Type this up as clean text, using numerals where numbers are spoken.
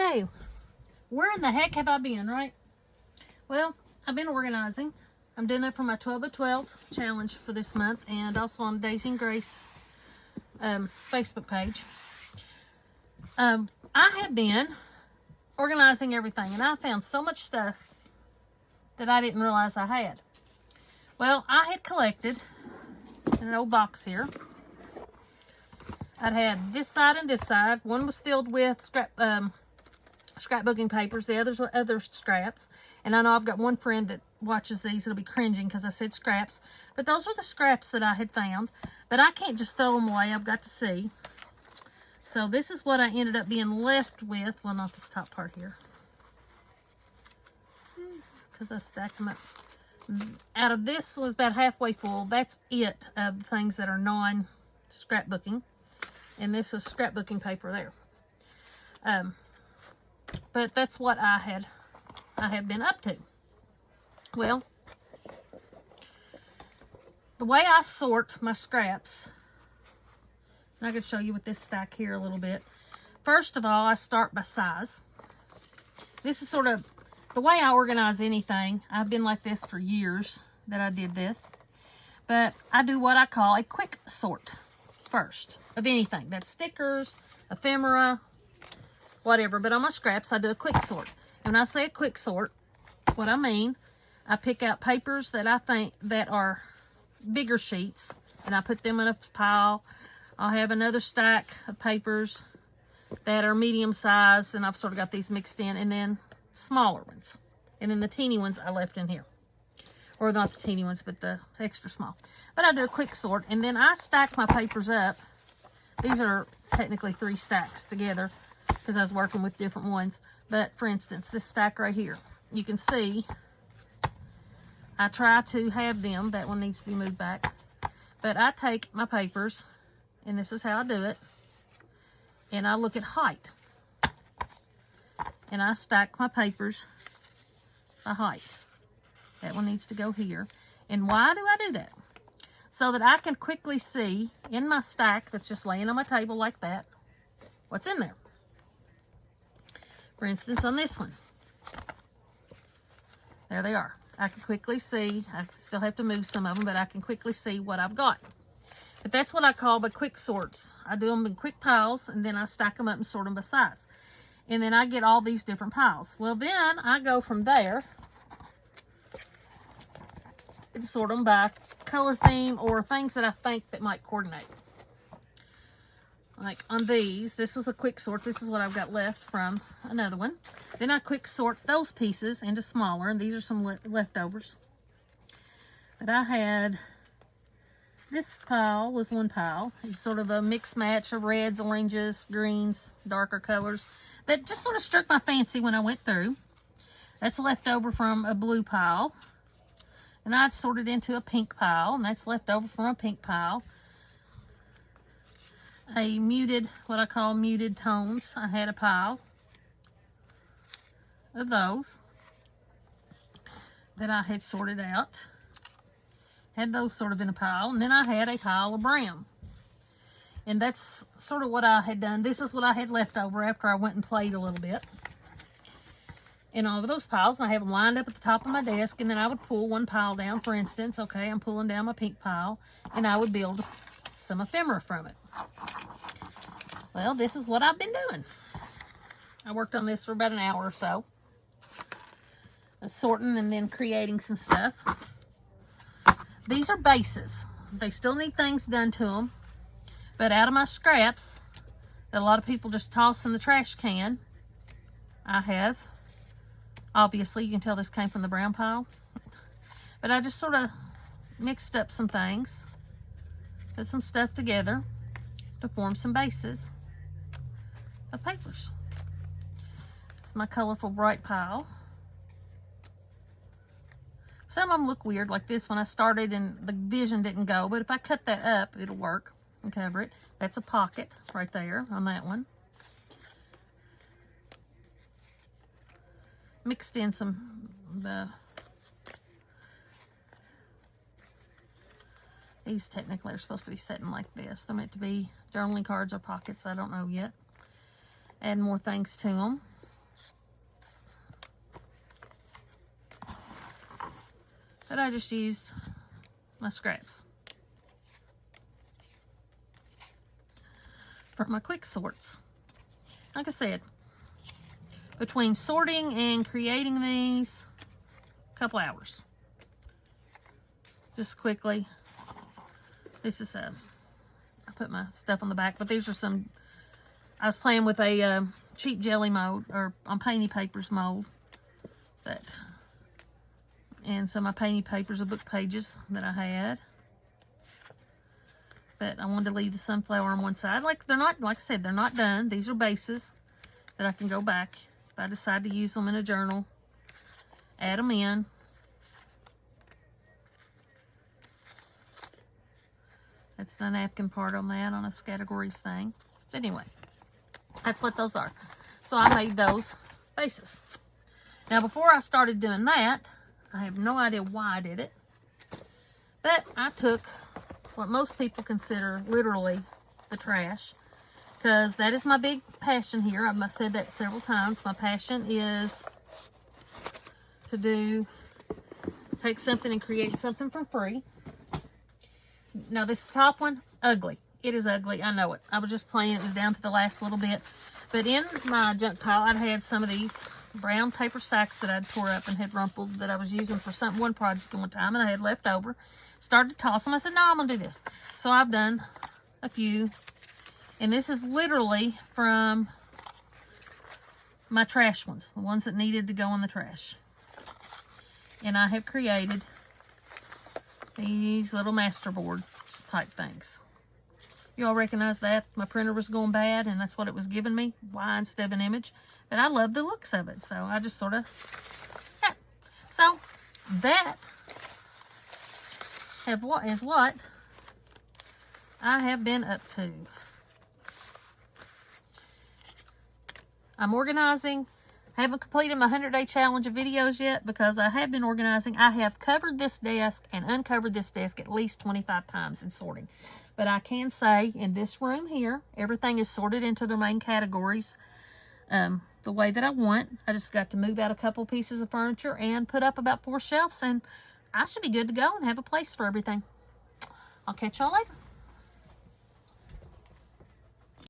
Hey, where in the heck have I been, right? Well, I've been organizing. I'm doing that for my 12 by 12 challenge for this month, and also on Daisy and Grace Facebook page. I have been organizing everything, and I found so much stuff that I didn't realize I had. Well, I had collected in an old box here. I'd had this side and this side. One was filled with scrapbooking papers. The others were other scraps. And I know I've got one friend that watches these. It'll be cringing because I said scraps. But those were the scraps that I had found. But I can't just throw them away. I've got to see. So this is what I ended up being left with. Well, not this top part here, because I stacked them up. Out of this was about halfway full. That's it of things that are non-scrapbooking. And this is scrapbooking paper there. But that's what I had been up to. Well, the way I sort my scraps, and I can show you with this stack here a little bit. First of all, I start by size. This is sort of the way I organize anything. I've been like this for years that I did this. But I do what I call a quick sort first of anything. That's stickers, ephemera, whatever. But on my scraps, I do a quick sort. And when I say a quick sort, what I mean, I pick out papers that I think that are bigger sheets, and I put them in a pile. I'll have another stack of papers that are medium size, and I've sort of got these mixed in, and then smaller ones. And then the teeny ones I left in here. Or not the teeny ones, but the extra small. But I do a quick sort, and then I stack my papers up. These are technically 3 stacks together because I was working with different ones. But for instance, this stack right here, you can see I try to have them. That one needs to be moved back. But I take my papers, and this is how I do it, and I look at height. And I stack my papers by height. That one needs to go here. And why do I do that? So that I can quickly see in my stack that's just laying on my table like that, what's in there. For instance, on this one. There they are. I can quickly see. I still have to move some of them, but I can quickly see what I've got. But that's what I call by quick sorts. I do them in quick piles, and then I stack them up and sort them by size. And then I get all these different piles. Well, then I go from there and sort them by color theme or things that I think that might coordinate. Like on these, this was a quick sort. This is what I've got left from another one. Then I quick sort those pieces into smaller, and these are some leftovers. But I had, this pile was one pile. It was sort of a mix match of reds, oranges, greens, darker colors. That just sort of struck my fancy when I went through. That's left over from a blue pile. And I'd sorted into a pink pile, and that's left over from a pink pile. A muted, what I call muted tones. I had a pile of those that I had sorted out. Had those sort of in a pile. And then I had a pile of brown. And that's sort of what I had done. This is what I had left over after I went and played a little bit. In all of those piles, and I have them lined up at the top of my desk, and then I would pull one pile down. For instance, okay, I'm pulling down my pink pile, and I would build some ephemera from it. Well, this is what I've been doing. I worked on this for about an hour or so. Sorting and then creating some stuff. These are bases. They still need things done to them. But out of my scraps that a lot of people just toss in the trash can, I have, obviously you can tell this came from the brown pile, but I just sort of mixed up some things, put some stuff together to form some bases of papers. It's my colorful bright pile. Some of them look weird, like this one I started and the vision didn't go, but if I cut that up, it'll work and cover it. That's a pocket right there on that one. Mixed in some, these technically are supposed to be sitting like this. They're meant to be journaling cards or pockets, I don't know yet. Add more things to them. But I just used my scraps for my quick sorts. Like I said, between sorting and creating these, a couple hours. Just quickly. This is I put my stuff on the back, but these are some, I was playing with a cheap jelly mold, or on Painty Papers mold, but, and some of my Painty Papers of book pages that I had. But I wanted to leave the sunflower on one side. Like, they're not, like I said, they're not done. These are bases that I can go back if I decide to use them in a journal. Add them in. That's the napkin part on that, on a categories thing. But anyway, that's what those are. So I made those bases. Now, before I started doing that, I have no idea why I did it, but I took what most people consider literally the trash, because that is my big passion here. I've said that several times. My passion is to take something and create something for free. Now, this top one, ugly. It is ugly. I know it. I was just playing. It was down to the last little bit. But in my junk pile, I'd had some of these brown paper sacks that I'd tore up and had rumpled that I was using for one project at one time, and I had left over. Started to toss them. I said, no, I'm going to do this. So I've done a few. And this is literally from my trash ones, the ones that needed to go in the trash. And I have created these little masterboard type things. You all recognize that? My printer was going bad, and that's what it was giving me. Why instead of an image? But I love the looks of it, so I just sort of, yeah. So that is what I have been up to. I'm organizing. I haven't completed my 100-day challenge of videos yet because I have been organizing. I have covered this desk and uncovered this desk at least 25 times in sorting. But I can say in this room here, everything is sorted into their main categories the way that I want. I just got to move out a couple pieces of furniture and put up about 4 shelves, and I should be good to go and have a place for everything. I'll catch y'all later.